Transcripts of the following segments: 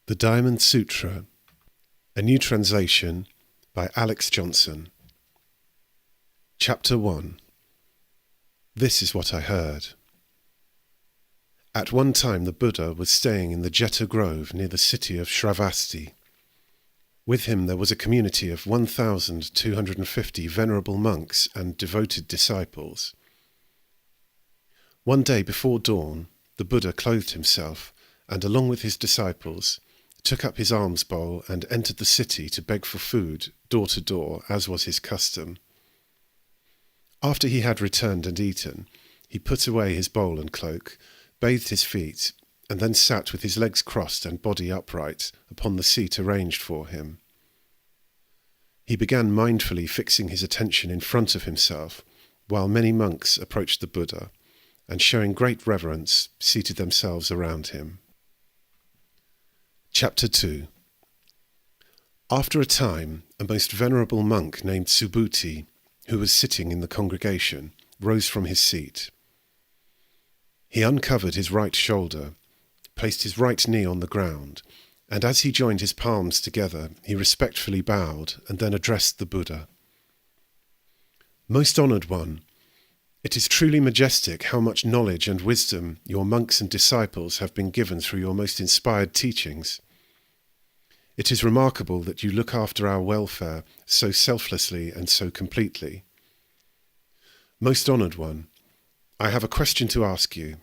The Diamond Sutra, a new translation by Alex Johnson. Chapter 1. This is what I heard. At one time the Buddha was staying in the Jeta Grove near the city of Shravasti. With him there was a community of 1,250 venerable monks and devoted disciples. One day before dawn, the Buddha clothed himself and, along with his disciples, took up his alms bowl and entered the city to beg for food, door to door, as was his custom. After he had returned and eaten, he put away his bowl and cloak, bathed his feet, and then sat with his legs crossed and body upright upon the seat arranged for him. He began mindfully fixing his attention in front of himself, while many monks approached the Buddha, and showing great reverence, seated themselves around him. Chapter 2. After a time, a most venerable monk named Subhuti, who was sitting in the congregation, rose from his seat. He uncovered his right shoulder, placed his right knee on the ground, and as he joined his palms together, he respectfully bowed and then addressed the Buddha. Most honoured one, it is truly majestic how much knowledge and wisdom your monks and disciples have been given through your most inspired teachings. It is remarkable that you look after our welfare so selflessly and so completely. Most honoured one, I have a question to ask you.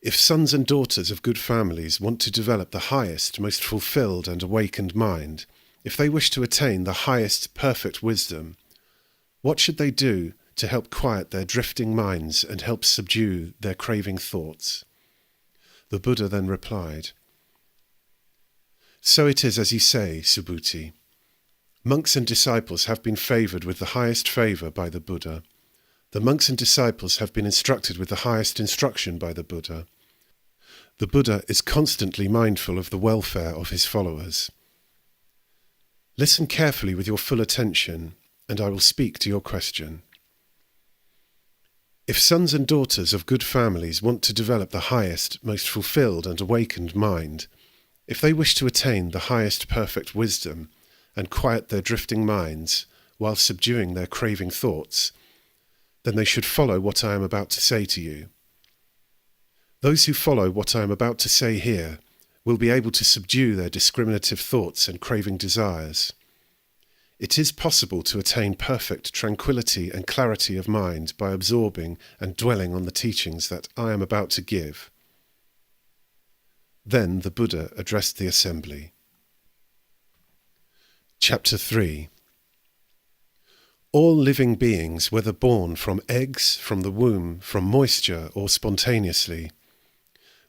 If sons and daughters of good families want to develop the highest, most fulfilled and awakened mind, if they wish to attain the highest perfect wisdom, what should they do to help quiet their drifting minds and help subdue their craving thoughts? The Buddha then replied, So it is as you say, Subhuti. Monks and disciples have been favoured with the highest favour by the Buddha. The monks and disciples have been instructed with the highest instruction by the Buddha. The Buddha is constantly mindful of the welfare of his followers. Listen carefully with your full attention, and I will speak to your question. If sons and daughters of good families want to develop the highest, most fulfilled and awakened mind, if they wish to attain the highest perfect wisdom and quiet their drifting minds while subduing their craving thoughts, then they should follow what I am about to say to you. Those who follow what I am about to say here will be able to subdue their discriminative thoughts and craving desires. It is possible to attain perfect tranquility and clarity of mind by absorbing and dwelling on the teachings that I am about to give. Then the Buddha addressed the assembly. Chapter 3. All living beings, whether born from eggs, from the womb, from moisture, or spontaneously,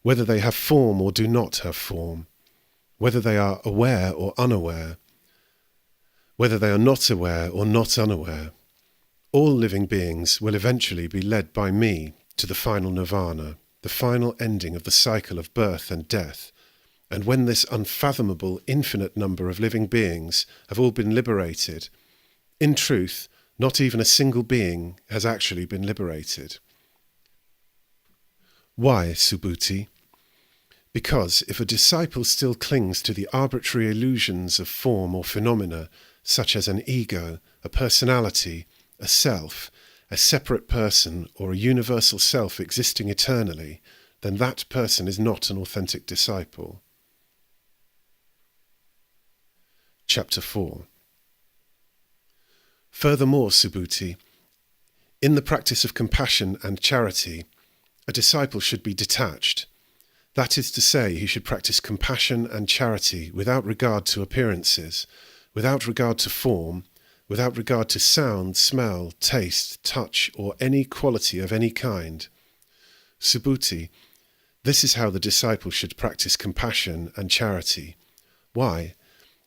whether they have form or do not have form, whether they are aware or unaware, whether they are not aware or not unaware, all living beings will eventually be led by me to the final nirvana, the final ending of the cycle of birth and death, and when this unfathomable infinite number of living beings have all been liberated, in truth, not even a single being has actually been liberated. Why, Subhuti? Because if a disciple still clings to the arbitrary illusions of form or phenomena, such as an ego, a personality, a self, a separate person, or a universal self existing eternally, then that person is not an authentic disciple. Chapter 4. Furthermore, Subhuti, in the practice of compassion and charity, a disciple should be detached. That is to say, he should practice compassion and charity without regard to appearances, without regard to form, without regard to sound, smell, taste, touch, or any quality of any kind. Subhuti, this is how the disciple should practice compassion and charity. Why?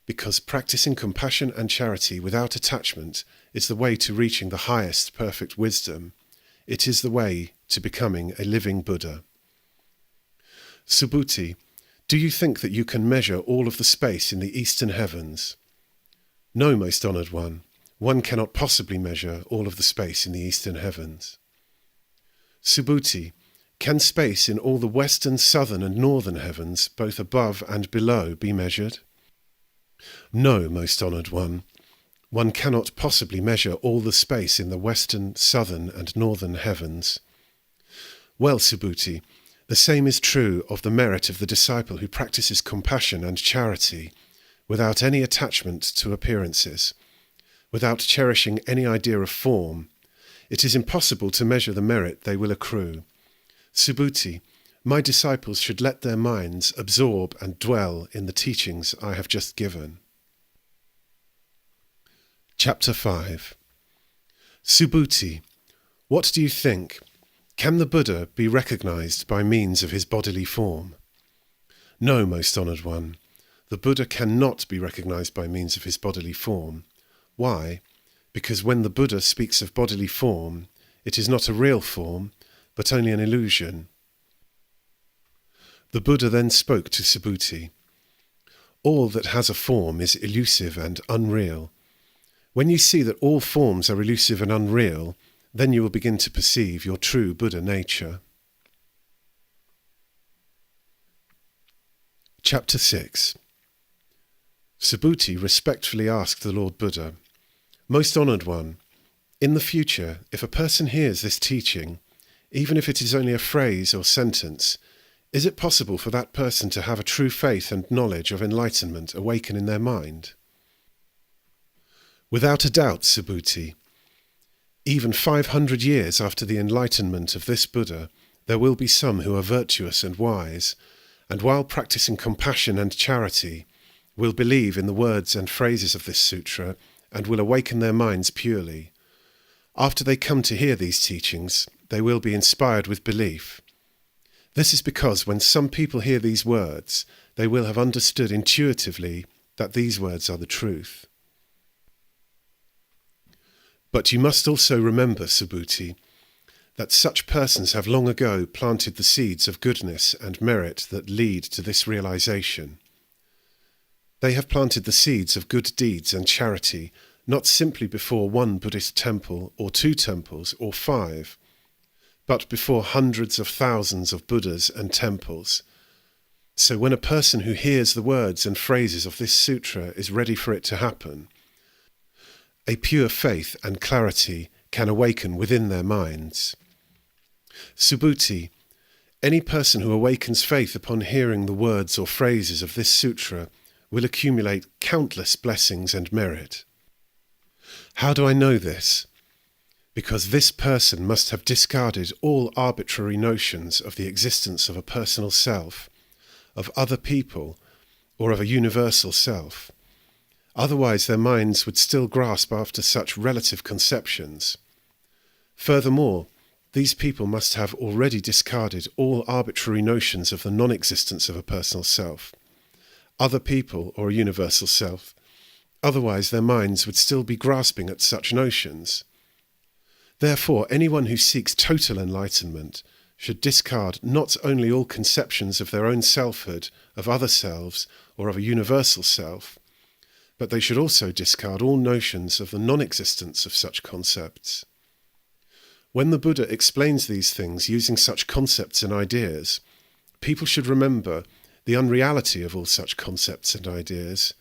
Because practicing compassion and charity without attachment is the way to reaching the highest perfect wisdom. It is the way to becoming a living Buddha. Subhuti, do you think that you can measure all of the space in the eastern heavens? No, most honoured one cannot possibly measure all of the space in the eastern heavens. Subhuti, Can space in all the western, southern and northern heavens, both above and below, be measured? No, most honoured one. One cannot possibly measure all the space in the western, southern and northern heavens. Well, Subhuti, the same is true of the merit of the disciple who practices compassion and charity without any attachment to appearances, without cherishing any idea of form. It is impossible to measure the merit they will accrue. Subhuti, my disciples should let their minds absorb and dwell in the teachings I have just given. Chapter 5. Subhuti, what do you think? Can the Buddha be recognized by means of his bodily form? No, most honoured one. The Buddha cannot be recognized by means of his bodily form. Why? Because when the Buddha speaks of bodily form, it is not a real form, but only an illusion. The Buddha then spoke to Subhuti. All that has a form is elusive and unreal. When you see that all forms are elusive and unreal, then you will begin to perceive your true Buddha nature. Chapter 6. Subhuti respectfully asked the Lord Buddha, Most honoured one, in the future, if a person hears this teaching, even if it is only a phrase or sentence, is it possible for that person to have a true faith and knowledge of enlightenment awaken in their mind? Without a doubt, Subhuti. Even 500 years after the enlightenment of this Buddha, there will be some who are virtuous and wise, and while practicing compassion and charity, will believe in the words and phrases of this sutra, and will awaken their minds purely. After they come to hear these teachings, they will be inspired with belief. This is because when some people hear these words, they will have understood intuitively that these words are the truth. But you must also remember, Subhuti, that such persons have long ago planted the seeds of goodness and merit that lead to this realization. They have planted the seeds of good deeds and charity, not simply before one Buddhist temple or 2 temples or 5, but before hundreds of thousands of Buddhas and temples. So when a person who hears the words and phrases of this sutra is ready for it to happen, a pure faith and clarity can awaken within their minds. Subhuti, any person who awakens faith upon hearing the words or phrases of this sutra will accumulate countless blessings and merit. How do I know this? Because this person must have discarded all arbitrary notions of the existence of a personal self, of other people, or of a universal self. Otherwise their minds would still grasp after such relative conceptions. Furthermore, these people must have already discarded all arbitrary notions of the non-existence of a personal self, other people or a universal self. Otherwise their minds would still be grasping at such notions. Therefore, anyone who seeks total enlightenment should discard not only all conceptions of their own selfhood, of other selves, or of a universal self, but they should also discard all notions of the non-existence of such concepts. When the Buddha explains these things using such concepts and ideas, people should remember the unreality of all such concepts and ideas.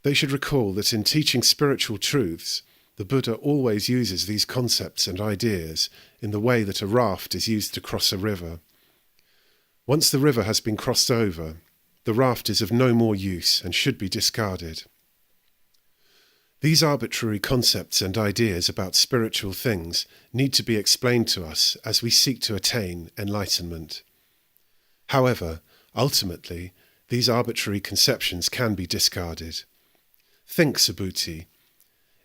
They should recall that in teaching spiritual truths, the Buddha always uses these concepts and ideas in the way that a raft is used to cross a river. Once the river has been crossed over, the raft is of no more use and should be discarded. These arbitrary concepts and ideas about spiritual things need to be explained to us as we seek to attain enlightenment. However, ultimately, these arbitrary conceptions can be discarded. Think, Subhuti,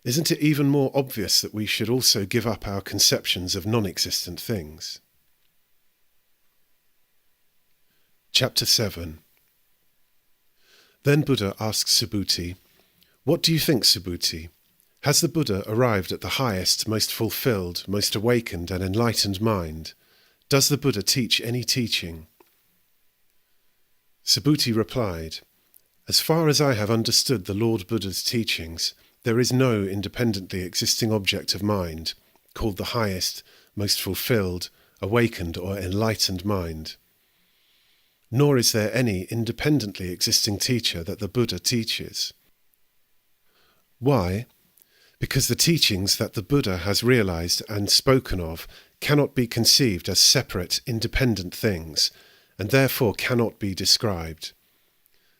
isn't it even more obvious that we should also give up our conceptions of non-existent things? Chapter 7. Then Buddha asks Subhuti, What do you think, Subhuti? Has the Buddha arrived at the highest, most fulfilled, most awakened and enlightened mind? Does the Buddha teach any teaching? Subhuti replied, As far as I have understood the Lord Buddha's teachings, there is no independently existing object of mind, called the highest, most fulfilled, awakened or enlightened mind. Nor is there any independently existing teacher that the Buddha teaches. Why? Because the teachings that the Buddha has realized and spoken of cannot be conceived as separate, independent things, and therefore cannot be described.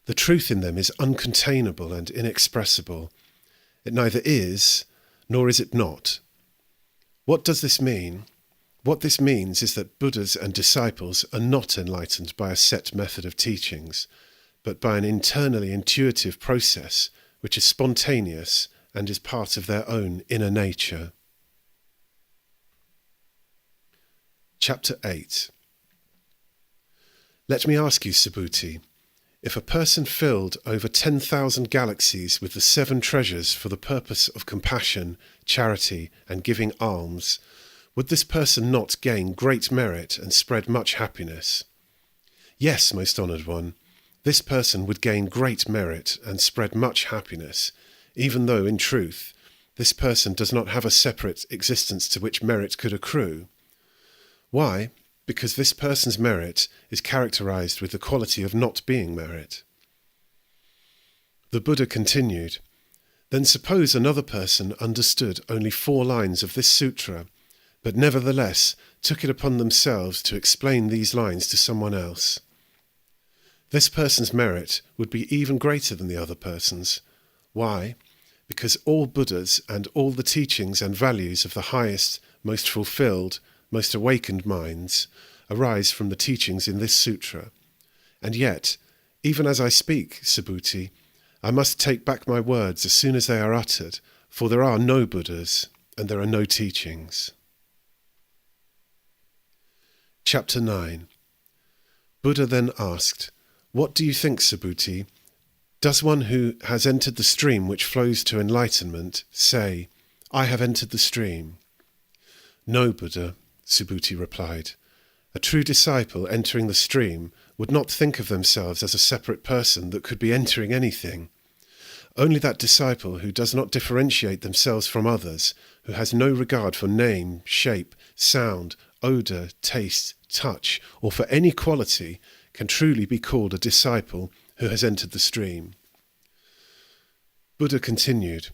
The truth in them is uncontainable and inexpressible. It neither is, nor is it not. What does this mean? What this means is that Buddhas and disciples are not enlightened by a set method of teachings, but by an internally intuitive process which is spontaneous and is part of their own inner nature. Chapter 8. Let me ask you, Subhuti, if a person filled over 10,000 galaxies with the 7 treasures for the purpose of compassion, charity, and giving alms, would this person not gain great merit and spread much happiness? Yes, most honoured one, this person would gain great merit and spread much happiness, even though, in truth, this person does not have a separate existence to which merit could accrue. Why? Because this person's merit is characterized with the quality of not being merit. The Buddha continued, Then suppose another person understood only 4 lines of this sutra, but nevertheless took it upon themselves to explain these lines to someone else. This person's merit would be even greater than the other person's. Why? Because all Buddhas and all the teachings and values of the highest, most fulfilled, most awakened minds arise from the teachings in this sutra. And yet, even as I speak, Subhuti, I must take back my words as soon as they are uttered, for there are no Buddhas and there are no teachings. Chapter 9. Buddha then asked, What do you think, Subhuti? Does one who has entered the stream which flows to enlightenment say, I have entered the stream? No, Buddha, Subhuti replied. A true disciple entering the stream would not think of themselves as a separate person that could be entering anything. Only that disciple who does not differentiate themselves from others, who has no regard for name, shape, sound, odour, taste, touch, or for any quality, can truly be called a disciple who has entered the stream. Buddha continued,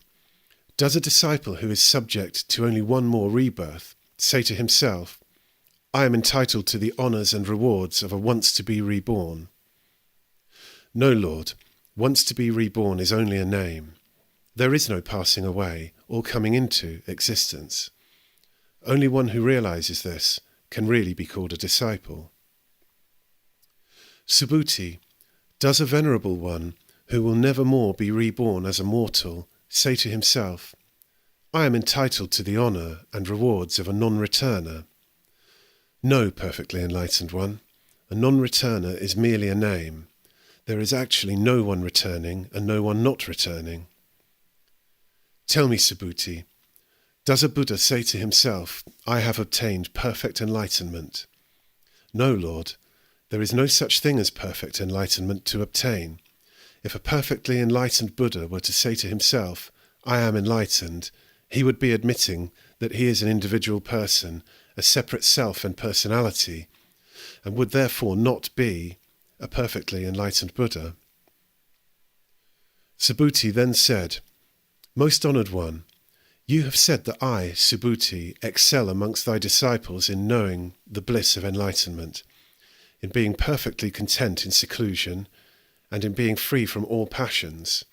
Does a disciple who is subject to only one more rebirth say to himself, I am entitled to the honours and rewards of a once-to-be reborn? No, Lord, once-to-be reborn is only a name. There is no passing away or coming into existence. Only one who realizes this can really be called a disciple. Subhuti, does a venerable one, who will never more be reborn as a mortal, say to himself, I am entitled to the honour and rewards of a non-returner? No, perfectly enlightened one, a non-returner is merely a name. There is actually no one returning and no one not returning. Tell me, Subhuti, does a Buddha say to himself, I have obtained perfect enlightenment? No, Lord, there is no such thing as perfect enlightenment to obtain. If a perfectly enlightened Buddha were to say to himself, I am enlightened, he would be admitting that he is an individual person, a separate self and personality, and would therefore not be a perfectly enlightened Buddha. Subhuti then said, Most honoured one, you have said that I, Subhuti, excel amongst thy disciples in knowing the bliss of enlightenment, in being perfectly content in seclusion, and in being free from all passions.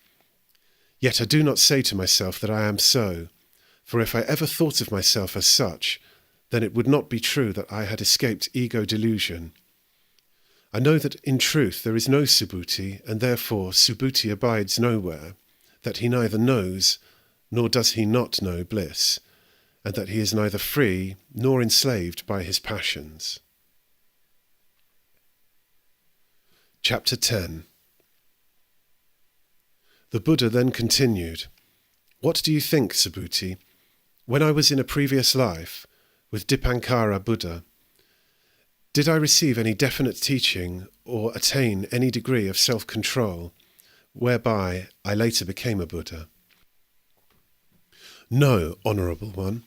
Yet I do not say to myself that I am so, for if I ever thought of myself as such, then it would not be true that I had escaped ego delusion. I know that in truth there is no Subhuti, and therefore Subhuti abides nowhere, that he neither knows nor does he not know bliss, and that he is neither free nor enslaved by his passions. Chapter 10. The Buddha then continued, What do you think, Subhuti? When I was in a previous life, with Dipankara Buddha, did I receive any definite teaching or attain any degree of self-control, whereby I later became a Buddha? No, Honourable One.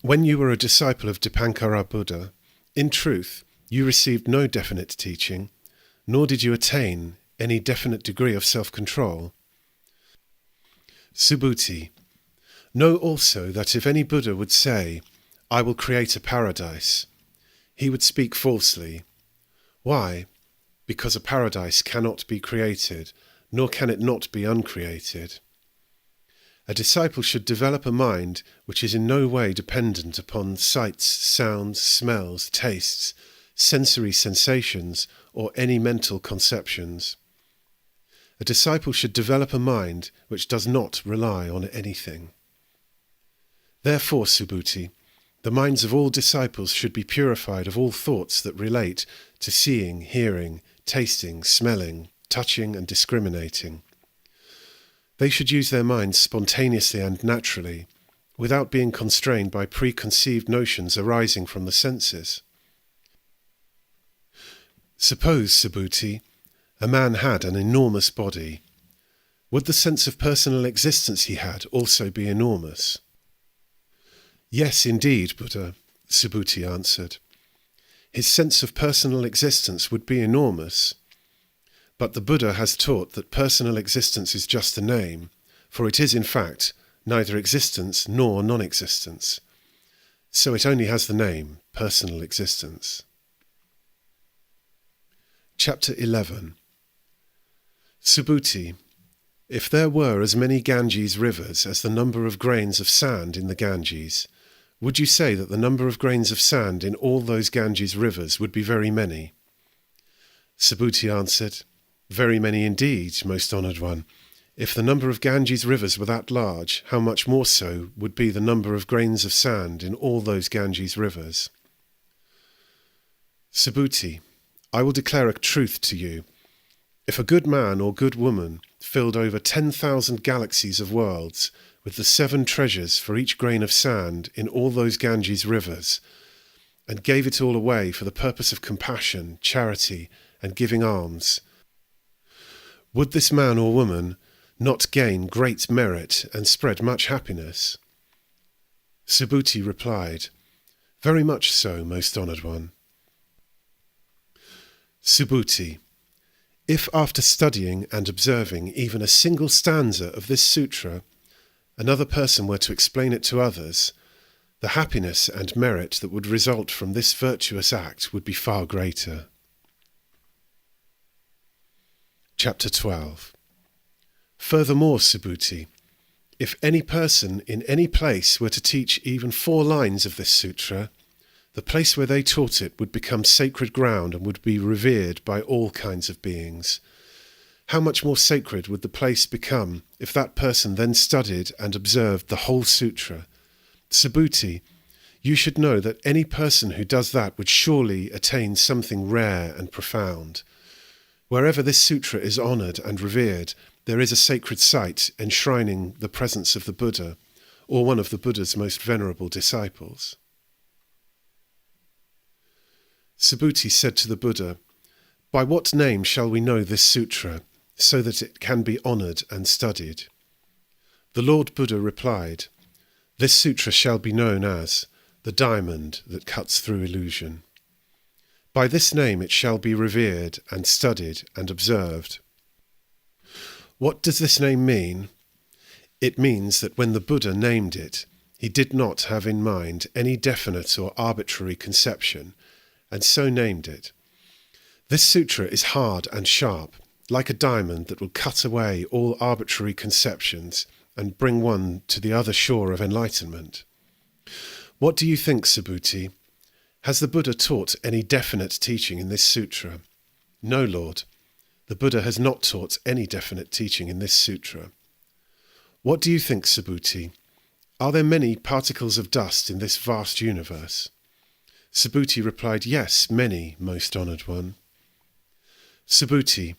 When you were a disciple of Dipankara Buddha, In truth, you received no definite teaching, nor did you attain any definite degree of self-control. Subhuti, know also that if any Buddha would say, "I will create a paradise," he would speak falsely. Why? Because a paradise cannot be created, nor can it not be uncreated. A disciple should develop a mind which is in no way dependent upon sights, sounds, smells, tastes, sensory sensations, or any mental conceptions. A disciple should develop a mind which does not rely on anything. Therefore, Subhuti, the minds of all disciples should be purified of all thoughts that relate to seeing, hearing, tasting, smelling, touching, and discriminating. They should use their minds spontaneously and naturally, without being constrained by preconceived notions arising from the senses. Suppose, Subhuti, a man had an enormous body. Would the sense of personal existence he had also be enormous? Yes, indeed, Buddha, Subhuti answered. His sense of personal existence would be enormous. But the Buddha has taught that personal existence is just a name, for it is in fact neither existence nor non-existence. So it only has the name, personal existence. Chapter 11. Subhuti, if there were as many Ganges rivers as the number of grains of sand in the Ganges, would you say that the number of grains of sand in all those Ganges rivers would be very many? Subhuti answered, Very many indeed, most honoured one. If the number of Ganges rivers were that large, how much more so would be the number of grains of sand in all those Ganges rivers? Subhuti, I will declare a truth to you. If a good man or good woman filled over 10,000 galaxies of worlds with the 7 treasures for each grain of sand in all those Ganges rivers, and gave it all away for the purpose of compassion, charity, and giving alms, would this man or woman not gain great merit and spread much happiness? Subhuti replied, Very much so, most honoured one. Subhuti, if after studying and observing even a single stanza of this sutra, another person were to explain it to others, the happiness and merit that would result from this virtuous act would be far greater. Chapter 12. Furthermore, Subhuti, if any person in any place were to teach even 4 lines of this sutra, the place where they taught it would become sacred ground and would be revered by all kinds of beings. How much more sacred would the place become if that person then studied and observed the whole sutra? Subhuti, you should know that any person who does that would surely attain something rare and profound. Wherever this sutra is honoured and revered, there is a sacred site enshrining the presence of the Buddha, or one of the Buddha's most venerable disciples. Subhuti said to the Buddha, By what name shall we know this sutra, so that it can be honoured and studied? The Lord Buddha replied, This sutra shall be known as the diamond that cuts through illusion. By this name it shall be revered and studied and observed. What does this name mean? It means that when the Buddha named it, he did not have in mind any definite or arbitrary conception, and so named it. This sutra is hard and sharp, like a diamond that will cut away all arbitrary conceptions and bring one to the other shore of enlightenment. What do you think, Subhuti? Has the Buddha taught any definite teaching in this sutra? No, Lord. The Buddha has not taught any definite teaching in this sutra. What do you think, Subhuti? Are there many particles of dust in this vast universe? Subhuti replied, Yes, many, most honoured one. Subhuti,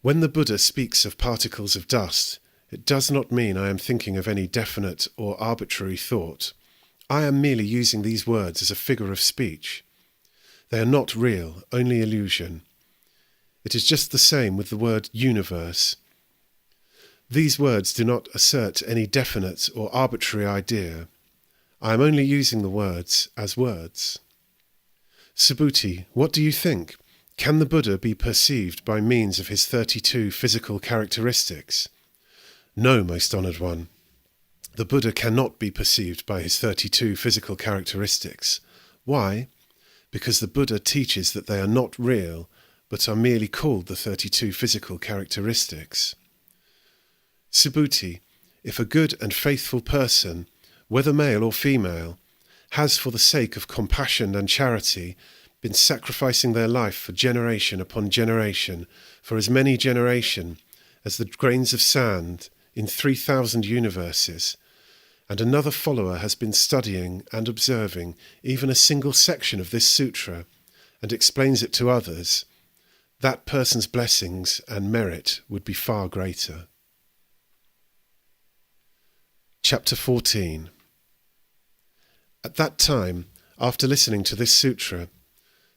when the Buddha speaks of particles of dust, it does not mean I am thinking of any definite or arbitrary thought. I am merely using these words as a figure of speech. They are not real, only illusion. It is just the same with the word universe. These words do not assert any definite or arbitrary idea. I am only using the words as words. Subhuti, what do you think? Can the Buddha be perceived by means of his 32 physical characteristics? No, most honoured one. The Buddha cannot be perceived by his 32 physical characteristics. Why? Because the Buddha teaches that they are not real, but are merely called the 32 physical characteristics. Subhuti, if a good and faithful person, whether male or female, has for the sake of compassion and charity been sacrificing their life for generation upon generation, for as many generations as the grains of sand in 3,000 universes, and another follower has been studying and observing even a single section of this sutra and explains it to others, that person's blessings and merit would be far greater. Chapter 14. At that time, after listening to this sutra,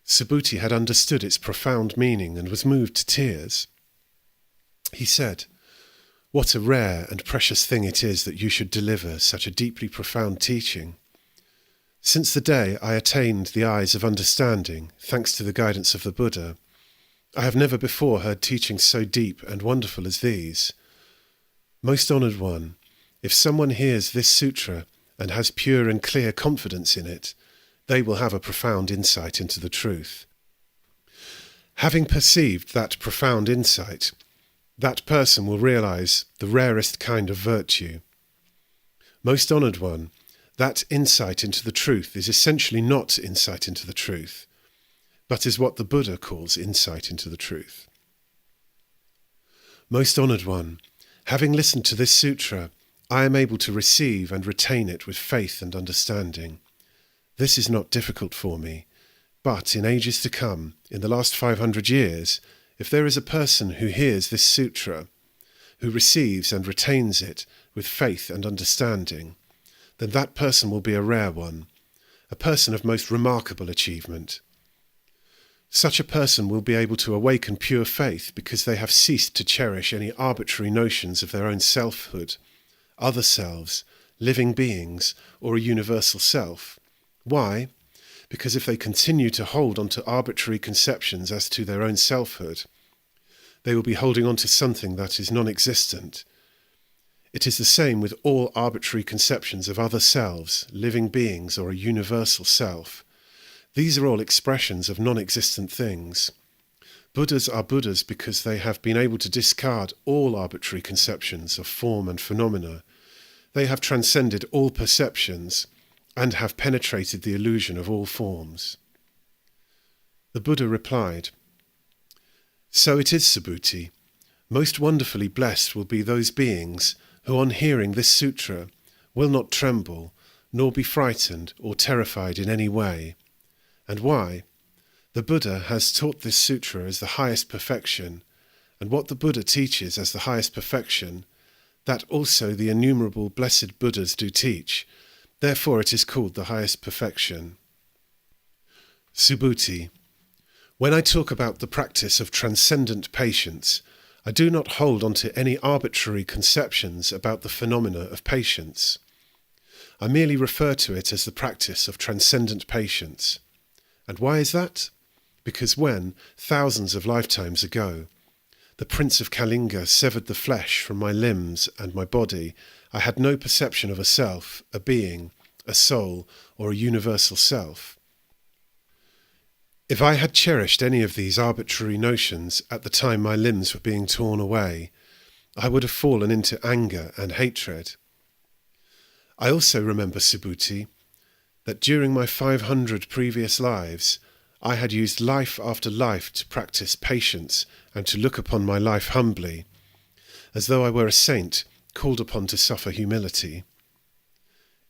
Subhuti had understood its profound meaning and was moved to tears. He said, "What a rare and precious thing it is that you should deliver such a deeply profound teaching. Since the day I attained the eyes of understanding, thanks to the guidance of the Buddha, I have never before heard teachings so deep and wonderful as these. Most honoured one, if someone hears this sutra and has pure and clear confidence in it, they will have a profound insight into the truth. Having perceived that profound insight, that person will realize the rarest kind of virtue. Most honoured one, that insight into the truth is essentially not insight into the truth, but is what the Buddha calls insight into the truth. Most honoured one, having listened to this sutra, I am able to receive and retain it with faith and understanding. This is not difficult for me, but in ages to come, in the last 500 years, if there is a person who hears this sutra, who receives and retains it with faith and understanding, then that person will be a rare one, a person of most remarkable achievement. Such a person will be able to awaken pure faith because they have ceased to cherish any arbitrary notions of their own selfhood, other selves, living beings, or a universal self. Why? Because if they continue to hold on to arbitrary conceptions as to their own selfhood, they will be holding on to something that is non-existent. It is the same with all arbitrary conceptions of other selves, living beings, or a universal self. These are all expressions of non-existent things. Buddhas are Buddhas because they have been able to discard all arbitrary conceptions of form and phenomena. They have transcended all perceptions and have penetrated the illusion of all forms. The Buddha replied, "So it is, Subhuti. Most wonderfully blessed will be those beings who, on hearing this sutra, will not tremble, nor be frightened or terrified in any way. And why? The Buddha has taught this sutra as the highest perfection, and what the Buddha teaches as the highest perfection, that also the innumerable blessed Buddhas do teach. Therefore it is called the highest perfection." Subhuti, when I talk about the practice of transcendent patience, I do not hold on to any arbitrary conceptions about the phenomena of patience. I merely refer to it as the practice of transcendent patience. And why is that? Because when, thousands of lifetimes ago, the Prince of Kalinga severed the flesh from my limbs and my body, I had no perception of a self, a being, a soul, or a universal self. If I had cherished any of these arbitrary notions at the time my limbs were being torn away, I would have fallen into anger and hatred. I also remember, Subhuti, that during my 500 previous lives, I had used life after life to practice patience and to look upon my life humbly, as though I were a saint called upon to suffer humility.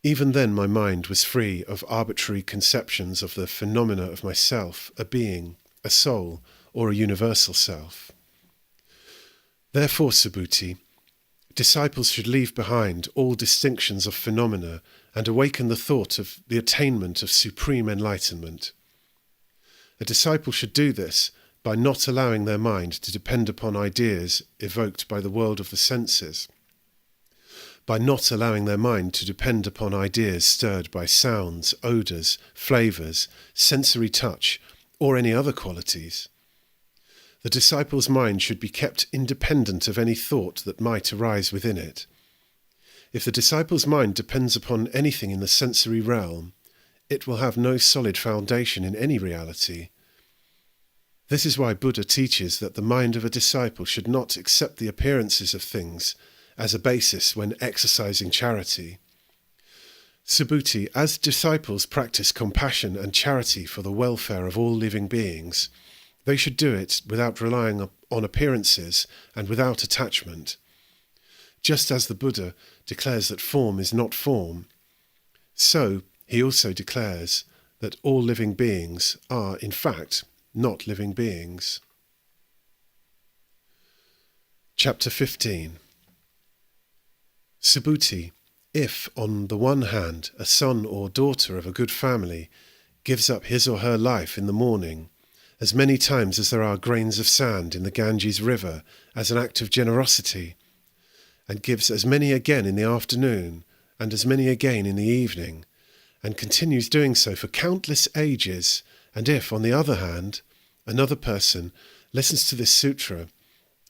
Even then my mind was free of arbitrary conceptions of the phenomena of myself, a being, a soul, or a universal self. Therefore, Subhuti, disciples should leave behind all distinctions of phenomena and awaken the thought of the attainment of supreme enlightenment. A disciple should do this by not allowing their mind to depend upon ideas evoked by the world of the senses, by not allowing their mind to depend upon ideas stirred by sounds, odours, flavours, sensory touch, or any other qualities. The disciple's mind should be kept independent of any thought that might arise within it. If the disciple's mind depends upon anything in the sensory realm, it will have no solid foundation in any reality. This is why Buddha teaches that the mind of a disciple should not accept the appearances of things as a basis when exercising charity. Subhuti, as disciples practice compassion and charity for the welfare of all living beings, they should do it without relying on appearances and without attachment. Just as the Buddha declares that form is not form, so he also declares that all living beings are, in fact, not living beings. Chapter 15. Subhuti, if, on the one hand, a son or daughter of a good family gives up his or her life in the morning, as many times as there are grains of sand in the Ganges River, as an act of generosity, and gives as many again in the afternoon, and as many again in the evening, and continues doing so for countless ages, and if, on the other hand, another person listens to this sutra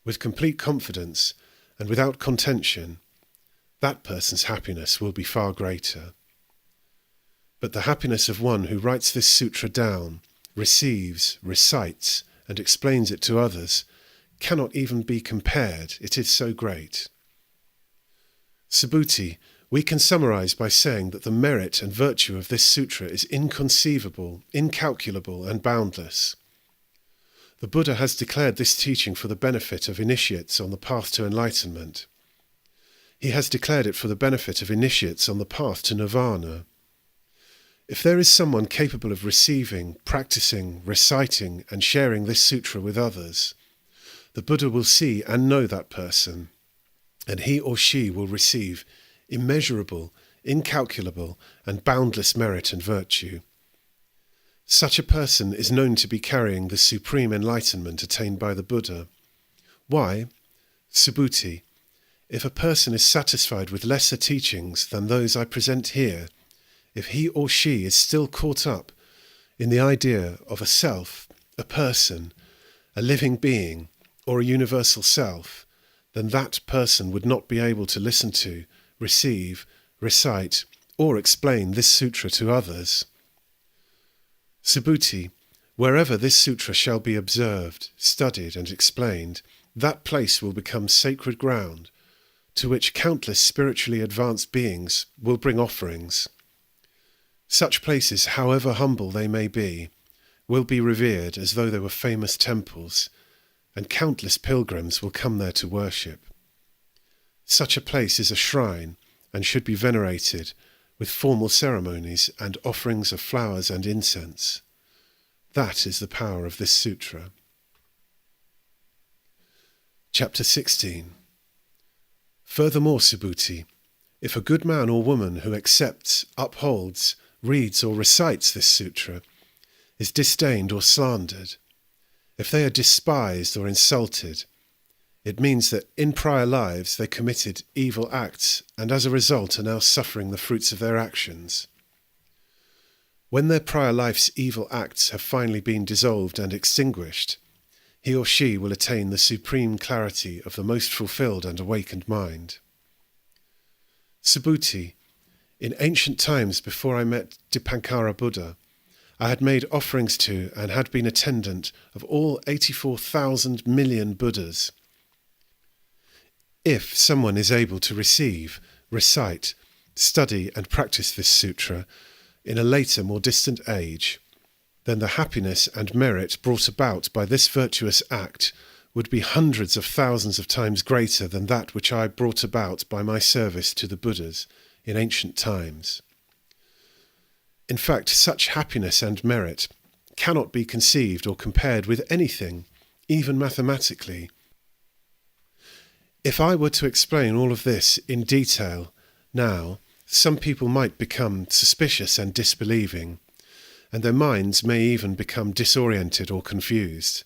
with complete confidence and without contention, that person's happiness will be far greater. But the happiness of one who writes this sutra down, receives, recites, and explains it to others cannot even be compared, it is so great. Subhuti, we can summarize by saying that the merit and virtue of this sutra is inconceivable, incalculable, and boundless. The Buddha has declared this teaching for the benefit of initiates on the path to enlightenment. He has declared it for the benefit of initiates on the path to nirvana. If there is someone capable of receiving, practicing, reciting, and sharing this sutra with others, the Buddha will see and know that person, and he or she will receive immeasurable, incalculable, and boundless merit and virtue. Such a person is known to be carrying the supreme enlightenment attained by the Buddha. Why? Subhuti, if a person is satisfied with lesser teachings than those I present here, if he or she is still caught up in the idea of a self, a person, a living being, or a universal self, then that person would not be able to listen to, receive, recite, or explain this sutra to others. Subhuti, wherever this sutra shall be observed, studied, and explained, that place will become sacred ground, to which countless spiritually advanced beings will bring offerings. Such places, however humble they may be, will be revered as though they were famous temples, and countless pilgrims will come there to worship. Such a place is a shrine, and should be venerated with formal ceremonies and offerings of flowers and incense. That is the power of this sutra. Chapter 16. Furthermore, Subhuti, if a good man or woman who accepts, upholds, reads or recites this sutra is disdained or slandered, if they are despised or insulted, it means that in prior lives they committed evil acts and as a result are now suffering the fruits of their actions. When their prior life's evil acts have finally been dissolved and extinguished, he or she will attain the supreme clarity of the most fulfilled and awakened mind. Subhuti, in ancient times before I met Dipankara Buddha, I had made offerings to and had been attendant of all 84,000 million Buddhas. If someone is able to receive, recite, study and practice this sutra in a later, more distant age, then the happiness and merit brought about by this virtuous act would be hundreds of thousands of times greater than that which I brought about by my service to the Buddhas in ancient times. In fact, such happiness and merit cannot be conceived or compared with anything, even mathematically. If I were to explain all of this in detail now, some people might become suspicious and disbelieving, and their minds may even become disoriented or confused.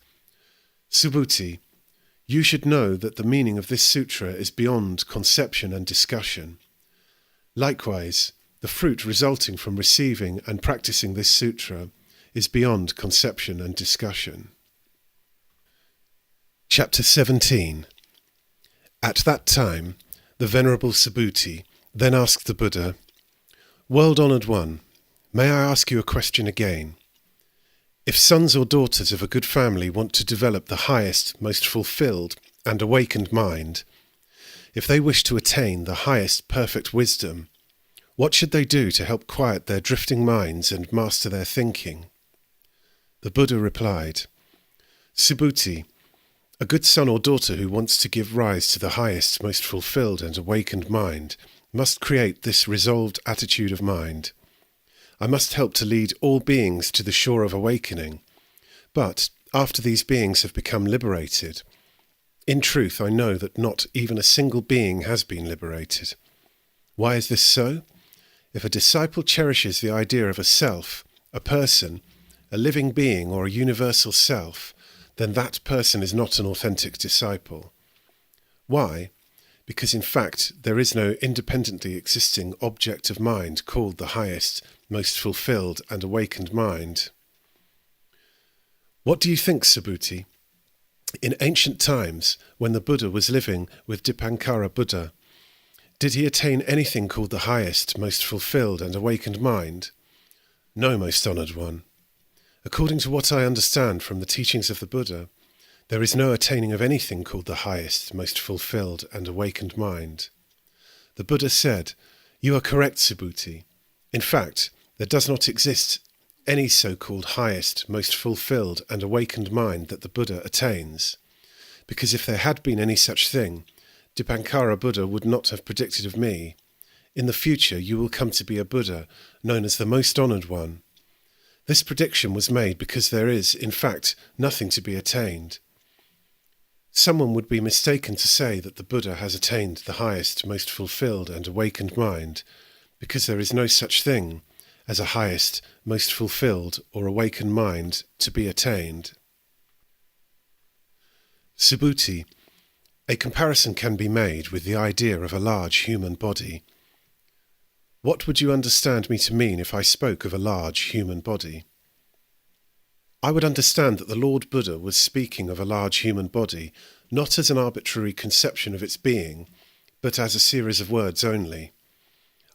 Subhuti, You should know that the meaning of this sutra is beyond conception and discussion. Likewise, the fruit resulting from receiving and practicing this sutra is beyond conception and discussion. Chapter 17. At that time, the Venerable Subhuti then asked the Buddha, "World-honoured one, may I ask you a question again? If sons or daughters of a good family want to develop the highest, most fulfilled and awakened mind, if they wish to attain the highest perfect wisdom, what should they do to help quiet their drifting minds and master their thinking?" The Buddha replied, "Subhuti, a good son or daughter who wants to give rise to the highest, most fulfilled and awakened mind must create this resolved attitude of mind. I must help to lead all beings to the shore of awakening, but after these beings have become liberated, in truth I know that not even a single being has been liberated. Why is this so? If a disciple cherishes the idea of a self, a person, a living being or a universal self, then that person is not an authentic disciple. Why? Because in fact there is no independently existing object of mind called the highest, most fulfilled and awakened mind. What do you think, Subhuti? In ancient times, when the Buddha was living with Dipankara Buddha, did he attain anything called the highest, most fulfilled and awakened mind? No, most honoured one. According to what I understand from the teachings of the Buddha, there is no attaining of anything called the highest, most fulfilled and awakened mind. The Buddha said, "You are correct, Subhuti. In fact, there does not exist any so-called highest, most fulfilled and awakened mind that the Buddha attains, because if there had been any such thing, Dipankara Buddha would not have predicted of me, 'In the future you will come to be a Buddha, known as the Most Honoured One.' This prediction was made because there is, in fact, nothing to be attained. Someone would be mistaken to say that the Buddha has attained the highest, most fulfilled and awakened mind, because there is no such thing as a highest, most fulfilled or awakened mind to be attained." Subhuti, a comparison can be made with the idea of a large human body. What would you understand me to mean if I spoke of a large human body? I would understand that the Lord Buddha was speaking of a large human body, not as an arbitrary conception of its being, but as a series of words only.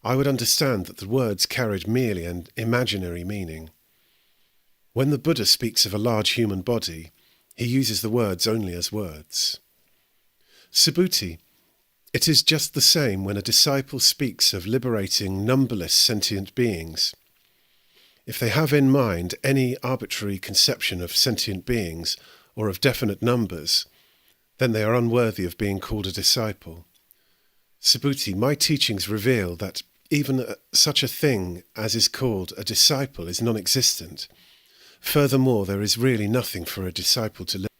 I would understand that the words carried merely an imaginary meaning. When the Buddha speaks of a large human body, he uses the words only as words. Subhuti, it is just the same when a disciple speaks of liberating numberless sentient beings. If they have in mind any arbitrary conception of sentient beings or of definite numbers, then they are unworthy of being called a disciple. Subhuti, my teachings reveal that even such a thing as is called a disciple is non-existent. Furthermore, there is really nothing for a disciple to live.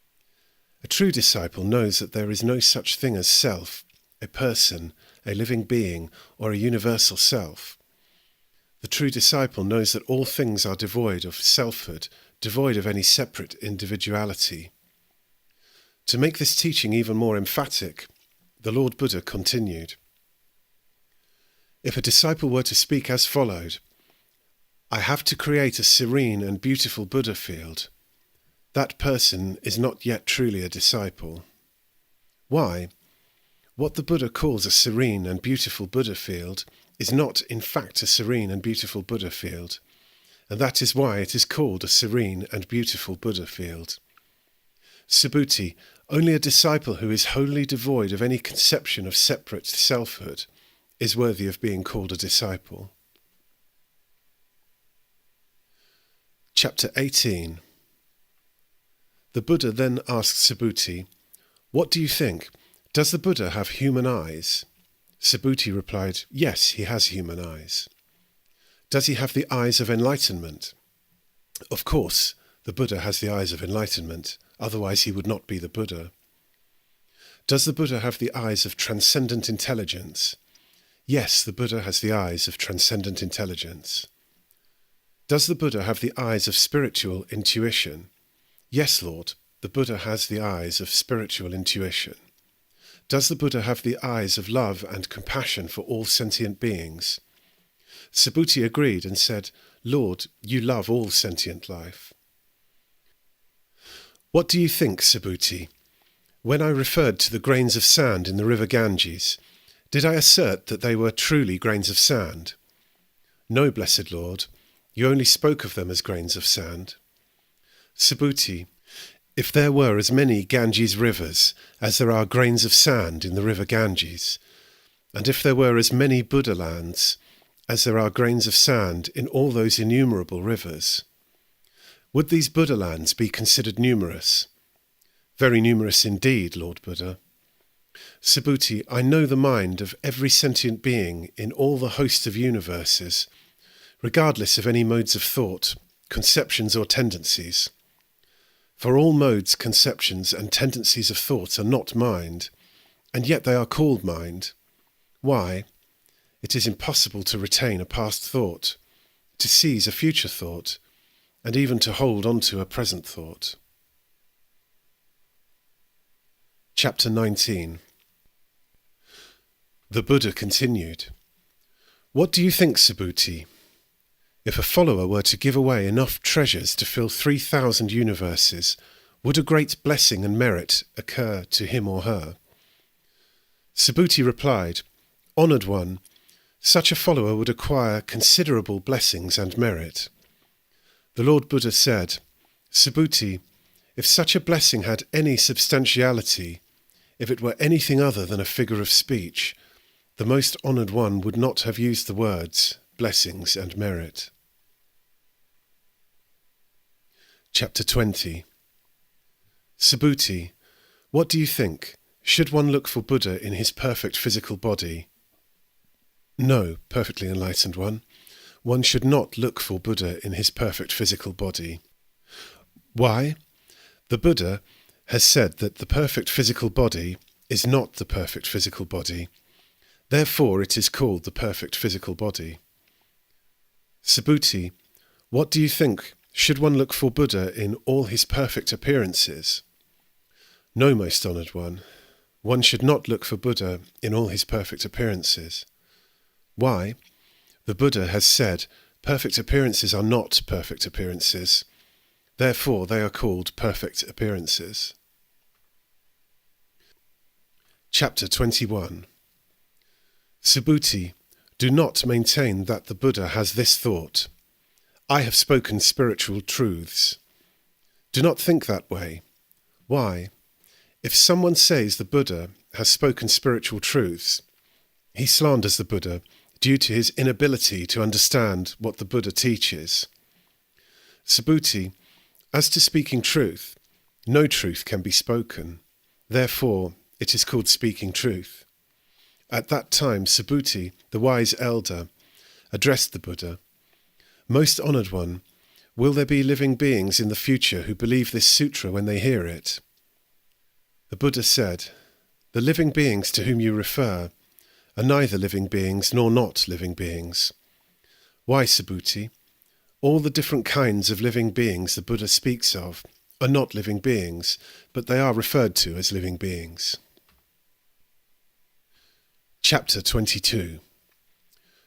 A true disciple knows that there is no such thing as self, a person, a living being, or a universal self. The true disciple knows that all things are devoid of selfhood, devoid of any separate individuality. To make this teaching even more emphatic, the Lord Buddha continued, "If a disciple were to speak as followed, 'I have to create a serene and beautiful Buddha field,' that person is not yet truly a disciple. Why? What the Buddha calls a serene and beautiful Buddha field is not in fact a serene and beautiful Buddha field, and that is why it is called a serene and beautiful Buddha field. Subhuti, only a disciple who is wholly devoid of any conception of separate selfhood is worthy of being called a disciple." Chapter 18. The Buddha then asked Subhuti, "What do you think? Does the Buddha have human eyes?" Subhuti replied, "Yes, he has human eyes." "Does he have the eyes of enlightenment?" "Of course, the Buddha has the eyes of enlightenment, otherwise he would not be the Buddha." "Does the Buddha have the eyes of transcendent intelligence?" "Yes, the Buddha has the eyes of transcendent intelligence." "Does the Buddha have the eyes of spiritual intuition?" "Yes, Lord, the Buddha has the eyes of spiritual intuition? Does the Buddha have the eyes of love and compassion for all sentient beings? Subhuti agreed and said, Lord, you love all sentient life. What do you think, Subhuti? When I referred to the grains of sand in the river Ganges, did I assert that they were truly grains of sand? No, blessed Lord, you only spoke of them as grains of sand. Subhuti, if there were as many Ganges rivers as there are grains of sand in the river Ganges, and if there were as many Buddha lands as there are grains of sand in all those innumerable rivers, would these Buddha lands be considered numerous? Very numerous indeed, Lord Buddha. Subhuti, I know the mind of every sentient being in all the host of universes, regardless of any modes of thought, conceptions or tendencies. For all modes, conceptions and tendencies of thought are not mind, and yet they are called mind. Why? It is impossible to retain a past thought, to seize a future thought, and even to hold on to a present thought. Chapter 19. The Buddha continued, What do you think, Subhuti? If a follower were to give away enough treasures to fill 3,000 universes, would a great blessing and merit occur to him or her? Subhuti replied, Honoured one, such a follower would acquire considerable blessings and merit. The Lord Buddha said, Subhuti, if such a blessing had any substantiality, if it were anything other than a figure of speech, the most honoured one would not have used the words, blessings and merit. Chapter 20. Subhuti, what do you think? Should one look for Buddha in his perfect physical body? No, perfectly enlightened one. One should not look for Buddha in his perfect physical body. Why? The Buddha has said that the perfect physical body is not the perfect physical body. Therefore it is called the perfect physical body. Subhuti, what do you think? Should one look for Buddha in all his perfect appearances? No, most honoured one. One should not look for Buddha in all his perfect appearances. Why? The Buddha has said, perfect appearances are not perfect appearances. Therefore they are called perfect appearances. Chapter 21. Subhuti, do not maintain that the Buddha has this thought, I have spoken spiritual truths. Do not think that way. Why? If someone says the Buddha has spoken spiritual truths, he slanders the Buddha due to his inability to understand what the Buddha teaches. Subhuti, as to speaking truth, no truth can be spoken. Therefore, it is called speaking truth. At that time, Subhuti, the wise elder, addressed the Buddha, Most honoured one, will there be living beings in the future who believe this sutra when they hear it? The Buddha said, The living beings to whom you refer are neither living beings nor not living beings. Why, Subhuti? All the different kinds of living beings the Buddha speaks of are not living beings, but they are referred to as living beings. Chapter 22.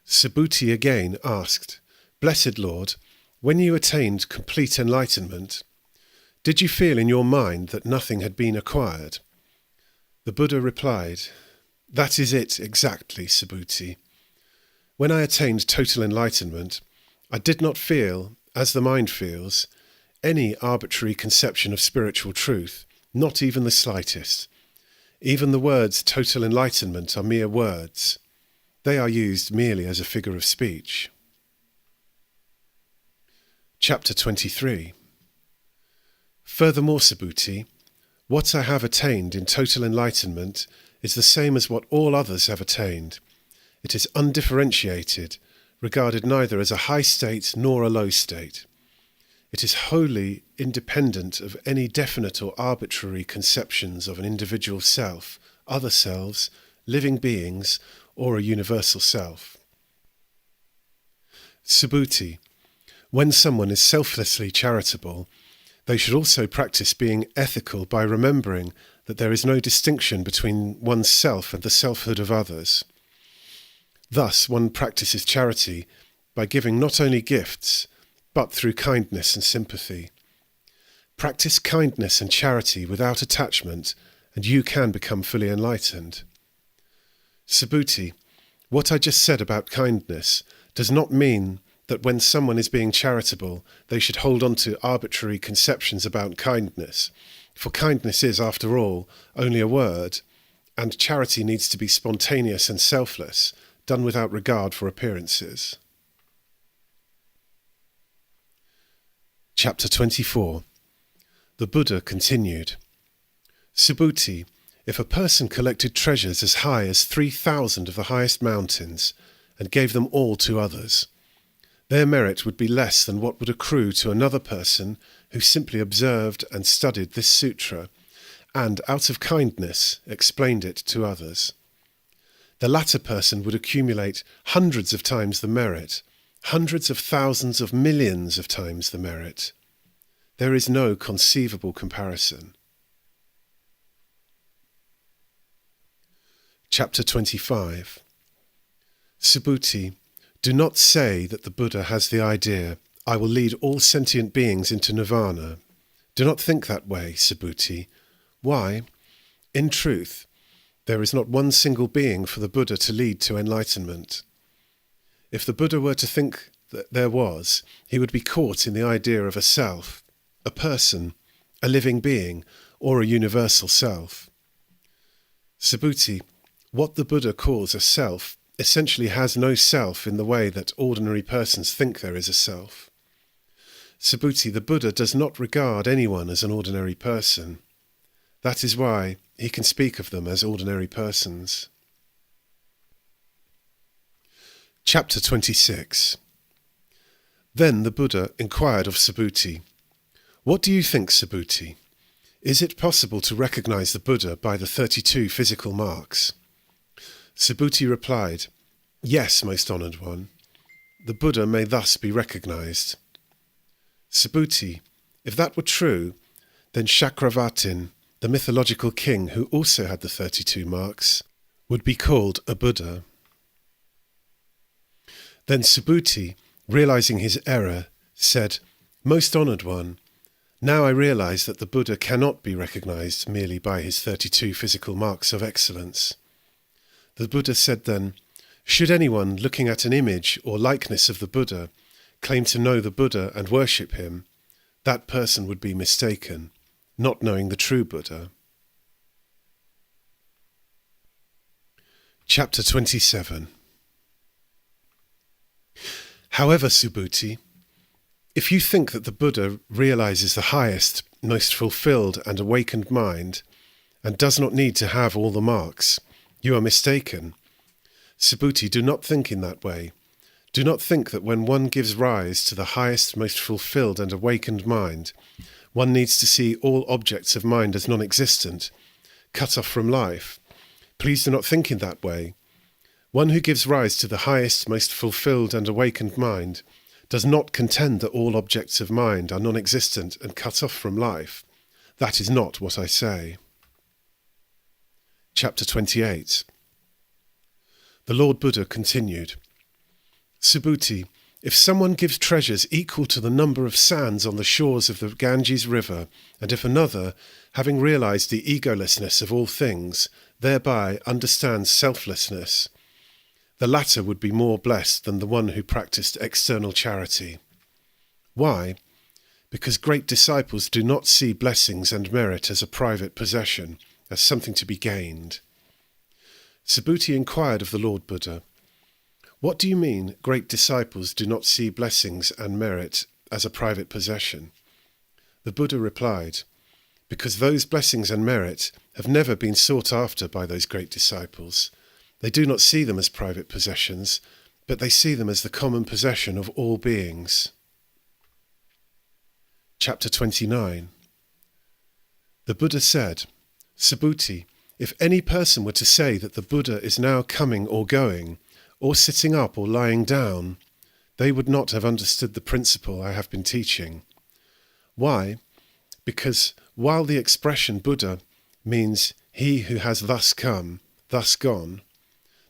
Subhuti again asked, Blessed Lord, when you attained complete enlightenment, did you feel in your mind that nothing had been acquired? The Buddha replied, That is it exactly, Subhuti. When I attained total enlightenment, I did not feel, as the mind feels, any arbitrary conception of spiritual truth, not even the slightest. Even the words total enlightenment are mere words. They are used merely as a figure of speech. Chapter 23. Furthermore, Subhuti, what I have attained in total enlightenment is the same as what all others have attained. It is undifferentiated, regarded neither as a high state nor a low state. It is wholly independent of any definite or arbitrary conceptions of an individual self, other selves, living beings, or a universal self. Subhuti, when someone is selflessly charitable, They should also practice being ethical by remembering that there is no distinction between one's self and the selfhood of others. Thus, one practices charity by giving not only gifts, but through kindness and sympathy. Practice kindness and charity without attachment, and you can become fully enlightened. Subhuti, what I just said about kindness does not mean that when someone is being charitable, they should hold on to arbitrary conceptions about kindness, for kindness is, after all, only a word, and charity needs to be spontaneous and selfless, done without regard for appearances. Chapter 24. The Buddha continued, Subhuti, if a person collected treasures as high as 3,000 of the highest mountains and gave them all to others, their merit would be less than what would accrue to another person who simply observed and studied this sutra and, out of kindness, explained it to others. The latter person would accumulate hundreds of times the merit, hundreds of thousands of millions of times the merit. There is no conceivable comparison. Chapter 25. Subhuti, do not say that the Buddha has the idea, I will lead all sentient beings into nirvana. Do not think that way, Subhuti. Why? In truth, there is not one single being for the Buddha to lead to enlightenment. If the Buddha were to think that there was, he would be caught in the idea of a self, a person, a living being, or a universal self. Subhuti, what the Buddha calls a self essentially has no self in the way that ordinary persons think there is a self. Subhuti, the Buddha does not regard anyone as an ordinary person. That is why he can speak of them as ordinary persons. Chapter 26. Then the Buddha inquired of Subhuti, What do you think, Subhuti? Is it possible to recognize the Buddha by the 32 physical marks? Subhuti replied, Yes, most honoured one. The Buddha may thus be recognized. Subhuti, if that were true, then Chakravartin, the mythological king who also had the 32 marks, would be called a Buddha. Then Subhuti, realizing his error, said, Most honoured one, now I realize that the Buddha cannot be recognized merely by his 32 physical marks of excellence. The Buddha said then, Should anyone looking at an image or likeness of the Buddha claim to know the Buddha and worship him, that person would be mistaken, not knowing the true Buddha. Chapter 27. However, Subhuti, if you think that the Buddha realizes the highest, most fulfilled and awakened mind, and does not need to have all the marks, you are mistaken. Subhuti, do not think in that way. Do not think that when one gives rise to the highest, most fulfilled and awakened mind, one needs to see all objects of mind as non-existent, cut off from life. Please do not think in that way. One who gives rise to the highest, most fulfilled and awakened mind does not contend that all objects of mind are non-existent and cut off from life. That is not what I say. Chapter 28. The Lord Buddha continued, Subhuti, if someone gives treasures equal to the number of sands on the shores of the Ganges River, and if another, having realized the egolessness of all things, thereby understands selflessness, the latter would be more blessed than the one who practiced external charity. Why? Because great disciples do not see blessings and merit as a private possession, as something to be gained. Subhuti inquired of the Lord Buddha, What do you mean great disciples do not see blessings and merit as a private possession? The Buddha replied, Because those blessings and merit have never been sought after by those great disciples. They do not see them as private possessions, but they see them as the common possession of all beings. Chapter 29. The Buddha said, Subhuti, if any person were to say that the Buddha is now coming or going, or sitting up or lying down, they would not have understood the principle I have been teaching. Why? because while the expression Buddha means he who has thus come, thus gone,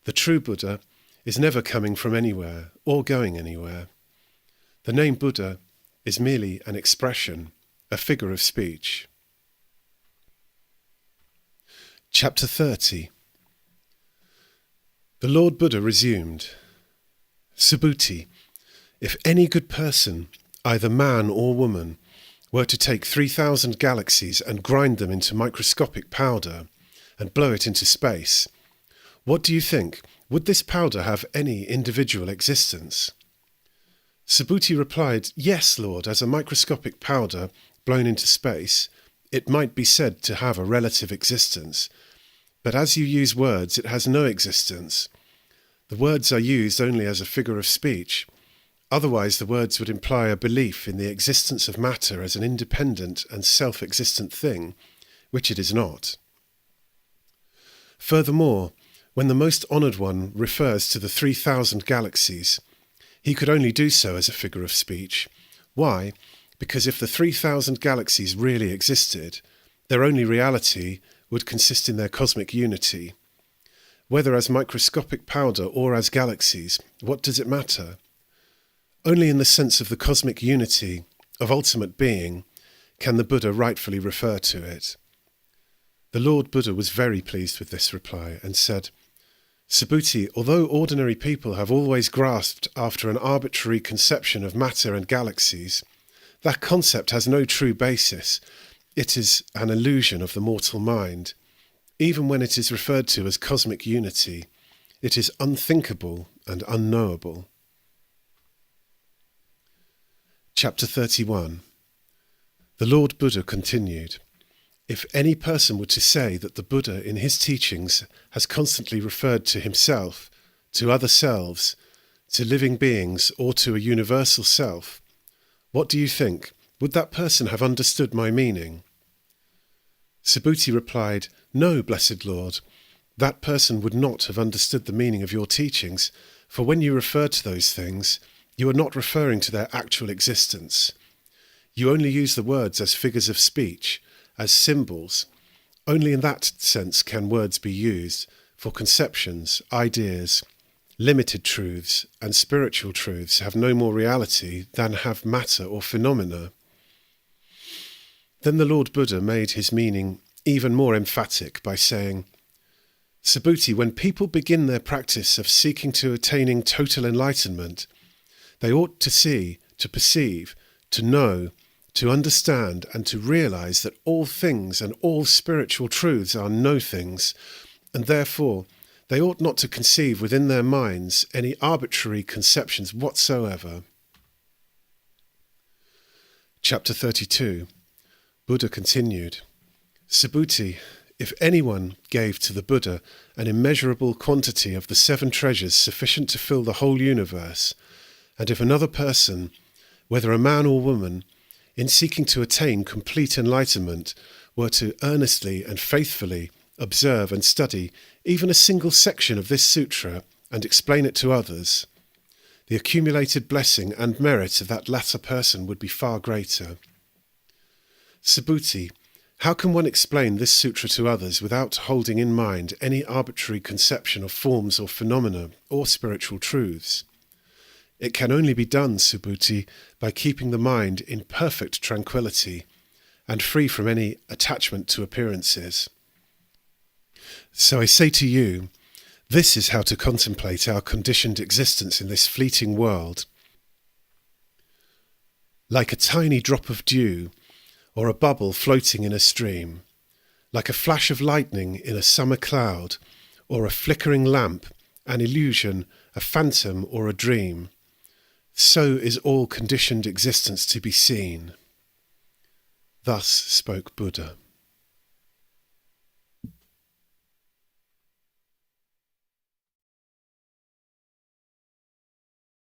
the true Buddha is never coming from anywhere or going anywhere. The name Buddha is merely an expression, a figure of speech. Chapter 30. The Lord Buddha resumed, Subhuti, if any good person, either man or woman, were to take 3,000 galaxies and grind them into microscopic powder and blow it into space, what do you think? Would this powder have any individual existence? Subhuti replied, Yes, Lord, as a microscopic powder blown into space, it might be said to have a relative existence. But as you use words, it has no existence. The words are used only as a figure of speech. Otherwise, the words would imply a belief in the existence of matter as an independent and self-existent thing, which it is not. Furthermore, when the Most Honoured One refers to the 3,000 galaxies, he could only do so as a figure of speech. Why? Because if the 3,000 galaxies really existed, their only reality would consist in their cosmic unity. Whether as microscopic powder or as galaxies, what does it matter? Only in the sense of the cosmic unity, of ultimate being, can the Buddha rightfully refer to it. The Lord Buddha was very pleased with this reply and said, Subhuti, although ordinary people have always grasped after an arbitrary conception of matter and galaxies, that concept has no true basis. It is an illusion of the mortal mind. Even when it is referred to as cosmic unity, it is unthinkable and unknowable. Chapter 31. The Lord Buddha continued, If any person were to say that the Buddha in his teachings has constantly referred to himself, to other selves, to living beings, or to a universal self, what do you think? Would that person have understood my meaning? Subhuti replied, No, blessed Lord, that person would not have understood the meaning of your teachings, for when you refer to those things, you are not referring to their actual existence. You only use the words as figures of speech, as symbols. Only in that sense can words be used, for conceptions, ideas, limited truths, and spiritual truths have no more reality than have matter or phenomena. Then the Lord Buddha made his meaning even more emphatic by saying, Subhuti, when people begin their practice of seeking to attaining total enlightenment, they ought to see, to perceive, to know, to understand, and to realize that all things and all spiritual truths are no things, and therefore they ought not to conceive within their minds any arbitrary conceptions whatsoever. Chapter 32. Buddha continued, Subhuti, if anyone gave to the Buddha an immeasurable quantity of the 7 treasures sufficient to fill the whole universe, and if another person, whether a man or woman, in seeking to attain complete enlightenment, were to earnestly and faithfully observe and study even a single section of this sutra and explain it to others, the accumulated blessing and merit of that latter person would be far greater. Subhuti, how can one explain this sutra to others without holding in mind any arbitrary conception of forms or phenomena or spiritual truths? It can only be done, Subhuti, by keeping the mind in perfect tranquility and free from any attachment to appearances. So I say to you, this is how to contemplate our conditioned existence in this fleeting world. Like a tiny drop of dew, or a bubble floating in a stream, like a flash of lightning in a summer cloud, or a flickering lamp, an illusion, a phantom, or a dream, so is all conditioned existence to be seen. Thus spoke Buddha.